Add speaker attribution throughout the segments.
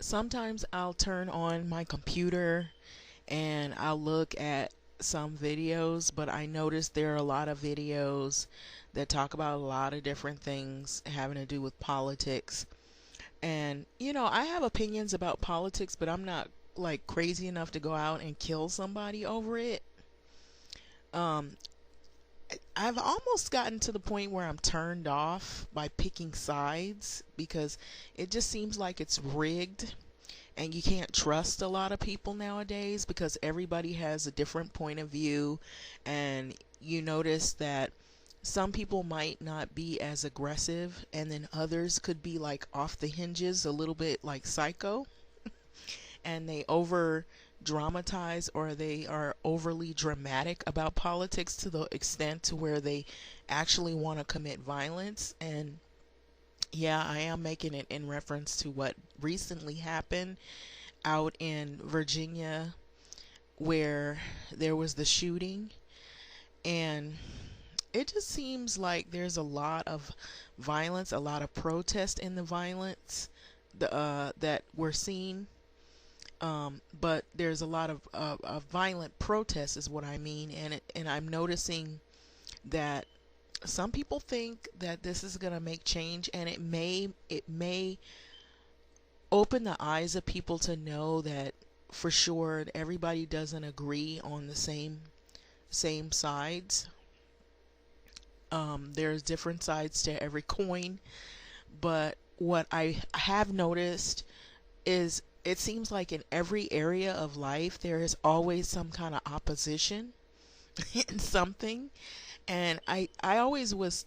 Speaker 1: Sometimes I'll turn on my computer and I'll look at some videos, but I notice there are a lot of videos that talk about a lot of different things having to do with politics. And, I have opinions about politics, but I'm not like crazy enough to go out and kill somebody over it. Um, I've almost gotten to the point where I'm turned off by picking sides because it just seems like it's rigged and you can't trust a lot of people nowadays because everybody has a different point of view, and you notice that some people might not be as aggressive and then others could be like off the hinges a little bit like psycho, and they over dramatize or they are overly dramatic about politics to the extent to where they actually want to commit violence. And yeah, I am making it in reference to what recently happened out in Virginia where there was the shooting, and it just seems like there's a lot of violence, a lot of protest in the violence that we're seeing. But there's a lot of violent protest is what I mean, and I'm noticing that some people think that this is going to make change, and it may open the eyes of people to know that for sure everybody doesn't agree on the same sides. There's different sides to every coin, but what I have noticed is it seems like in every area of life there is always some kind of opposition in something. And I always was,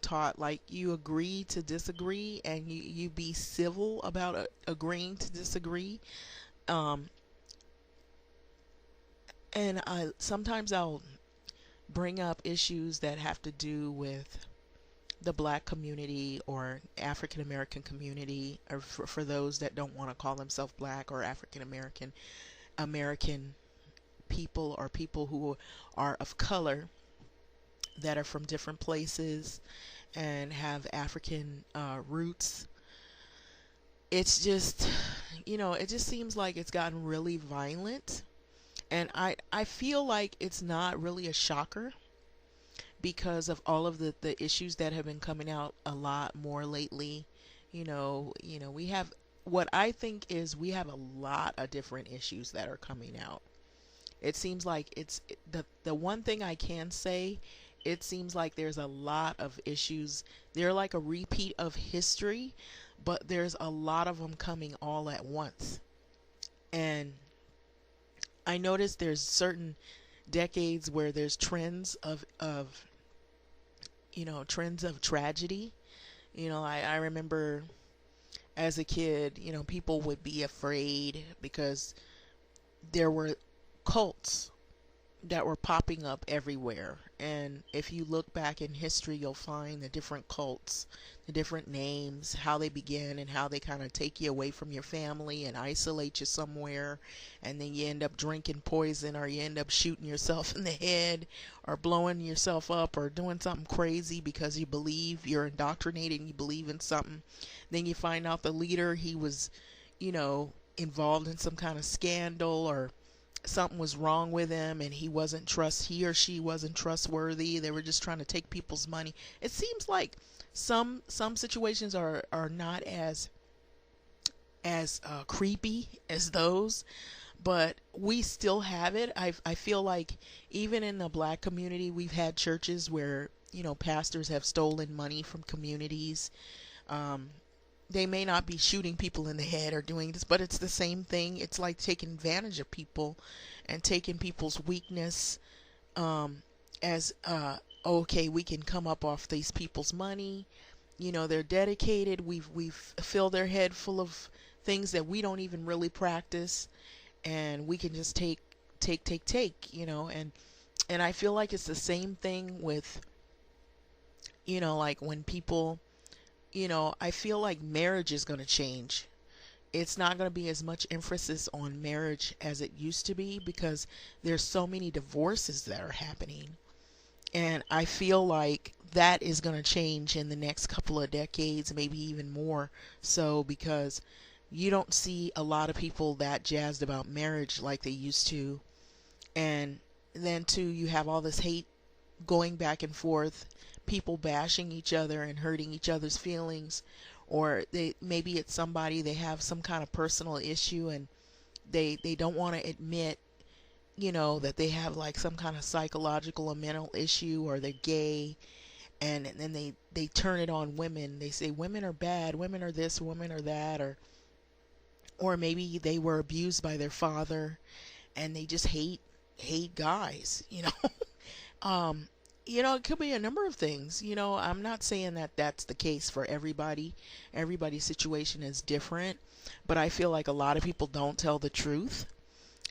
Speaker 1: taught like you agree to disagree and you be civil about agreeing to disagree. Um, and sometimes I'll bring up issues that have to do with the black community or African American community, or for those that don't want to call themselves black or African American people, or people who are of color that are from different places and have African roots. It's just, it just seems like it's gotten really violent. And I feel like it's not really a shocker because of all of the issues that have been coming out a lot more lately. We have, what I think is, we have a lot of different issues that are coming out. It seems like it's the one thing I can say, it seems like there's a lot of issues. They're like a repeat of history, but there's a lot of them coming all at once. And I noticed there's certain decades where there's trends of trends of tragedy. I remember as a kid, people would be afraid because there were cults that were popping up everywhere. And if you look back in history, you'll find the different cults, the different names, how they begin, and how they kind of take you away from your family and isolate you somewhere. And then you end up drinking poison, or you end up shooting yourself in the head, or blowing yourself up, or doing something crazy because you believe, you're indoctrinated and you believe in something. Then you find out the leader, he was, involved in some kind of scandal, or something was wrong with him, and he or she wasn't trustworthy. They were just trying to take people's money. It seems like some situations are not as creepy as those, but we still have it. I feel like even in the black community, we've had churches where pastors have stolen money from communities. um, they may not be shooting people in the head or doing this, but it's the same thing. It's like taking advantage of people and taking people's weakness, as okay, we can come up off these people's money. They're dedicated. We've filled their head full of things that we don't even really practice, and we can just take. And I feel like it's the same thing with like when people, I feel like marriage is going to change. It's not going to be as much emphasis on marriage as it used to be because there's so many divorces that are happening. And I feel like that is going to change in the next couple of decades, maybe even more so, because You don't see a lot of people that jazzed about marriage like they used to. And then, too, you have all this hate going back and forth, people bashing each other and hurting each other's feelings. Or maybe it's somebody, they have some kind of personal issue and they don't want to admit, that they have like some kind of psychological or mental issue, or they're gay, and then they turn it on women. They say women are bad, women are this, women are that, or maybe they were abused by their father and they just hate guys. It could be a number of things. I'm not saying that that's the case for everybody. Everybody's situation is different, but I feel like a lot of people don't tell the truth.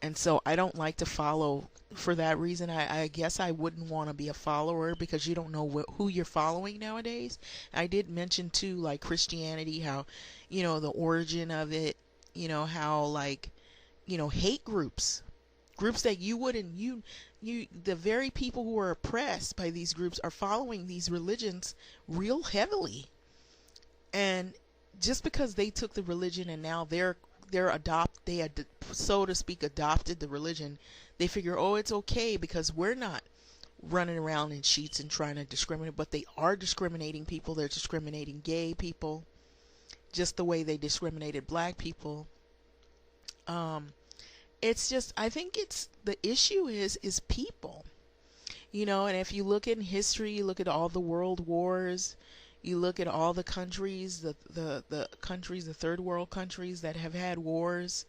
Speaker 1: And so I don't like to follow for that reason. I guess I wouldn't want to be a follower because you don't know who you're following nowadays. I did mention too, like Christianity, how, the origin of it, how like, hate groups that you wouldn't, the very people who are oppressed by these groups are following these religions real heavily. And just because they took the religion and now they had, so to speak, adopted the religion, they figure, oh, it's okay because we're not running around in sheets and trying to discriminate, but they are discriminating people. They're discriminating gay people just the way they discriminated black people. It's just, I think it's, the issue is people, and if you look in history, you look at all the world wars, you look at all the countries, the countries, the third world countries that have had wars,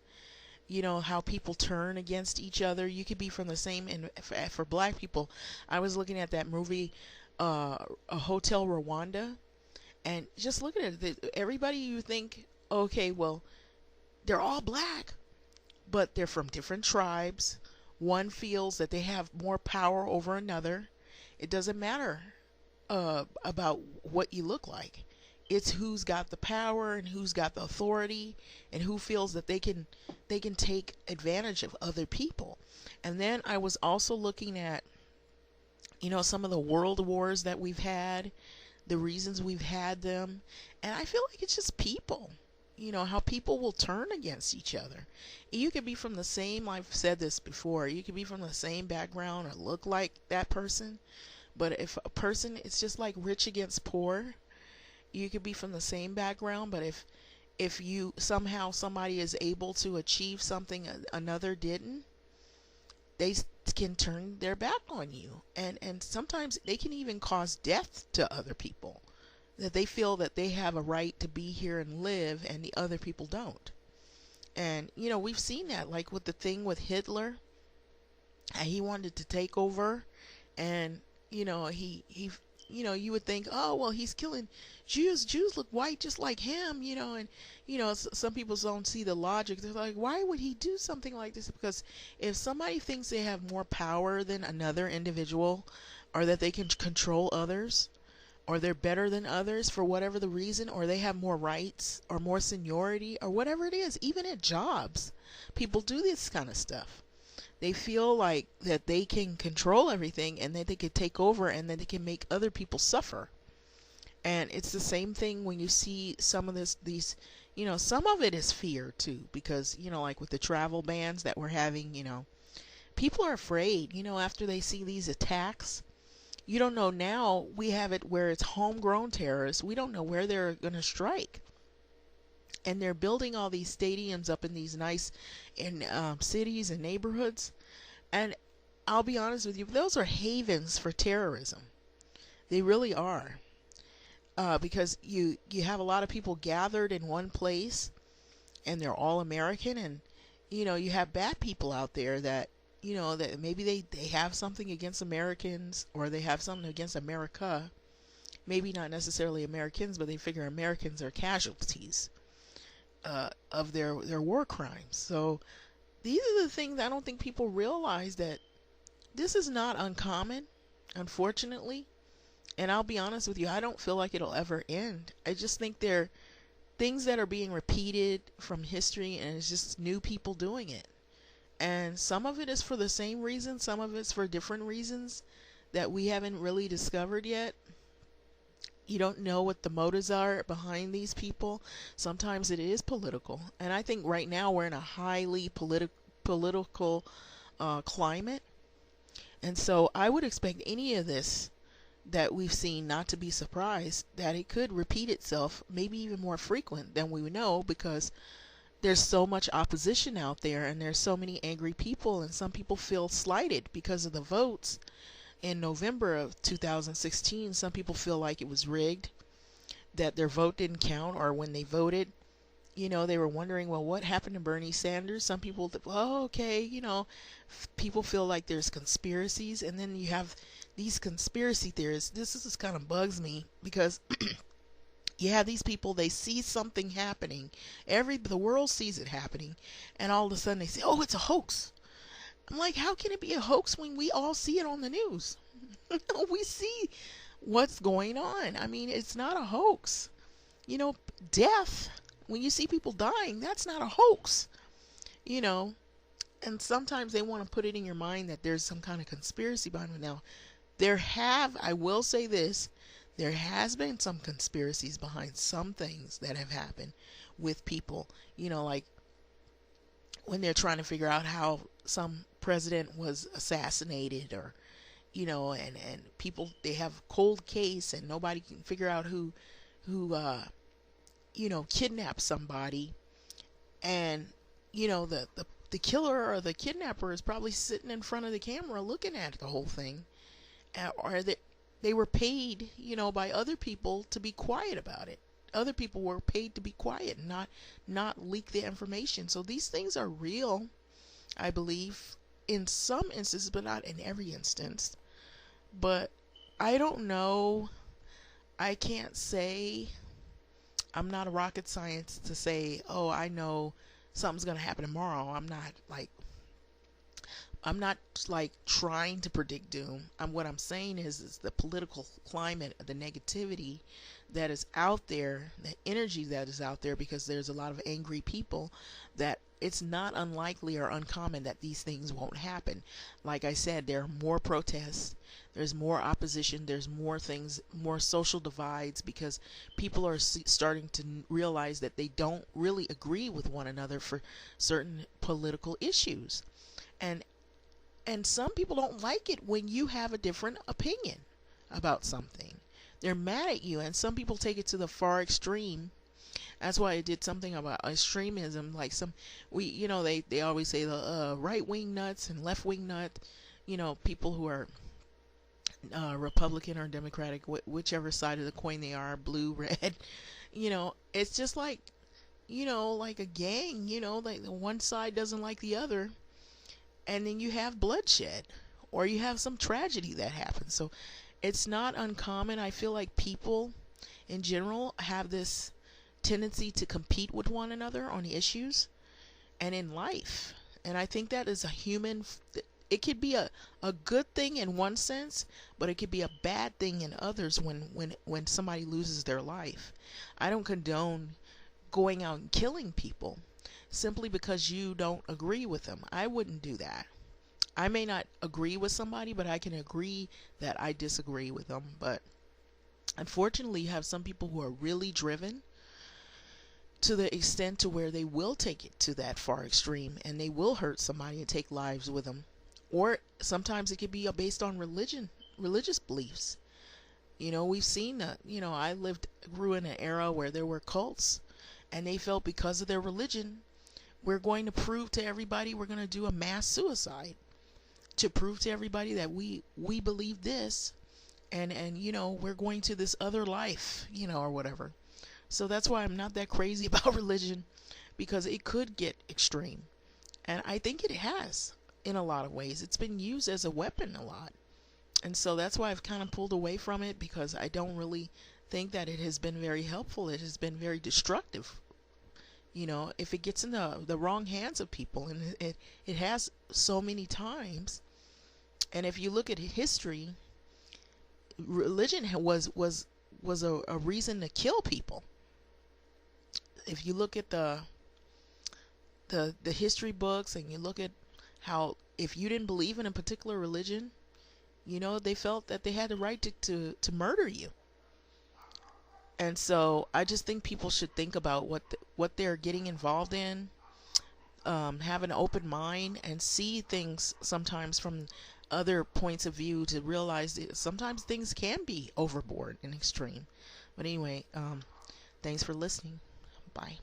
Speaker 1: how people turn against each other. You could be from the same, and for black people, I was looking at that movie, a Hotel Rwanda, and just look at it. Everybody, you think, okay, well, they're all black, but they're from different tribes. One feels that they have more power over another. It doesn't matter about what you look like. It's who's got the power and who's got the authority and who feels that they can take advantage of other people. And then I was also looking at, some of the world wars that we've had, the reasons we've had them, and I feel like it's just people. How people will turn against each other. You could be from the same, I've said this before, you could be from the same background or look like that person, but if a person, it's just like rich against poor. You could be from the same background, but if you somehow somebody is able to achieve something another didn't, they can turn their back on you, and sometimes they can even cause death to other people, that they feel that they have a right to be here and live and the other people don't. And we've seen that, like with the thing with Hitler, he wanted to take over, and he you would think, oh well, he's killing Jews look white just like him, and some people don't see the logic. They're like, why would he do something like this? Because if somebody thinks they have more power than another individual, or that they can control others, or they're better than others for whatever the reason, or they have more rights or more seniority or whatever it is, even at jobs, people do this kind of stuff. They feel like that they can control everything and that they can take over and that they can make other people suffer. And it's the same thing when you see some of these, some of it is fear too, because, like with the travel bans that we're having, people are afraid, after they see these attacks. You don't know, now we have it where it's homegrown terrorists. We don't know where they're going to strike. And they're building all these stadiums up in these nice cities and neighborhoods. And I'll be honest with you, those are havens for terrorism. They really are. Because you have a lot of people gathered in one place, and they're all American. And, you have bad people out there that, that maybe they have something against Americans, or they have something against America. Maybe not necessarily Americans, but they figure Americans are casualties of their war crimes. So these are the things I don't think people realize, that this is not uncommon, unfortunately. And I'll be honest with you, I don't feel like it'll ever end. I just think they're things that are being repeated from history, and it's just new people doing it. And some of it is for the same reason, some of it's for different reasons that we haven't really discovered yet. You don't know what the motives are behind these people. Sometimes it is political. And I think right now we're in a highly political climate. And so I would expect any of this that we've seen not to be surprised that it could repeat itself, maybe even more frequent than we know, because there's so much opposition out there and there's so many angry people, and some people feel slighted because of the votes in November of 2016. Some people feel like it was rigged, that their vote didn't count, or when they voted, they were wondering, well, what happened to Bernie Sanders? Some people, oh, okay, people feel like there's conspiracies, and then you have these conspiracy theorists. This kind of bugs me because you have these people, they see something happening, the world sees it happening, and all of a sudden they say, oh, it's a hoax. I'm like, how can it be a hoax when we all see it on the news? We see what's going on. I mean, it's not a hoax. Death, when you see people dying, that's not a hoax. You know, and sometimes they want to put it in your mind that there's some kind of conspiracy behind it. Now, I will say this, there has been some conspiracies behind some things that have happened with people, like when they're trying to figure out how some president was assassinated, or and people, they have cold case and nobody can figure out who kidnapped somebody, and the killer or the kidnapper is probably sitting in front of the camera looking at the whole thing, or they were paid, by other people to be quiet about it. Other people were paid to be quiet and not leak the information. So these things are real, I believe, in some instances, but not in every instance. But I don't know. I can't say, I'm not a rocket scientist to say, oh, I know something's going to happen tomorrow. I'm not like trying to predict doom. What I'm saying is the political climate, the negativity that is out there, the energy that is out there, because there's a lot of angry people, that it's not unlikely or uncommon that these things won't happen. Like I said, there are more protests, there's more opposition, there's more things, more social divides, because people are starting to realize that they don't really agree with one another for certain political issues. And some people don't like it when you have a different opinion about something. They're mad at you, and some people take it to the far extreme. That's why I did something about extremism. Like they always say the right wing nuts and left wing nut. People who are Republican or Democratic, whichever side of the coin they are, blue, red. It's just like a gang. Like one side doesn't like the other, and then you have bloodshed, or you have some tragedy that happens. So it's not uncommon. I feel like people in general have this tendency to compete with one another on issues and in life. And I think that is it could be a good thing in one sense, but it could be a bad thing in others when somebody loses their life. I don't condone going out and killing people simply because you don't agree with them. I wouldn't do that. I may not agree with somebody, but I can agree that I disagree with them. But unfortunately, you have some people who are really driven to the extent to where they will take it to that far extreme, and they will hurt somebody and take lives with them. Or sometimes it could be based on religious beliefs. We've seen that. I grew in an era where there were cults, and they felt because of their religion, we're going to prove to everybody, we're going to do a mass suicide to prove to everybody that we believe this, and we're going to this other life, or whatever. So that's why I'm not that crazy about religion, because it could get extreme. And I think it has in a lot of ways. It's been used as a weapon a lot. And so that's why I've kind of pulled away from it, because I don't really think that it has been very helpful. It has been very destructive. If it gets in the wrong hands of people, and it has so many times. And if you look at history, religion was a reason to kill people. If you look at the history books, and you look at how, if you didn't believe in a particular religion, they felt that they had the right to murder you. And so I just think people should think about what they're getting involved in, have an open mind, and see things sometimes from other points of view to realize that sometimes things can be overboard and extreme. But anyway, thanks for listening. Bye.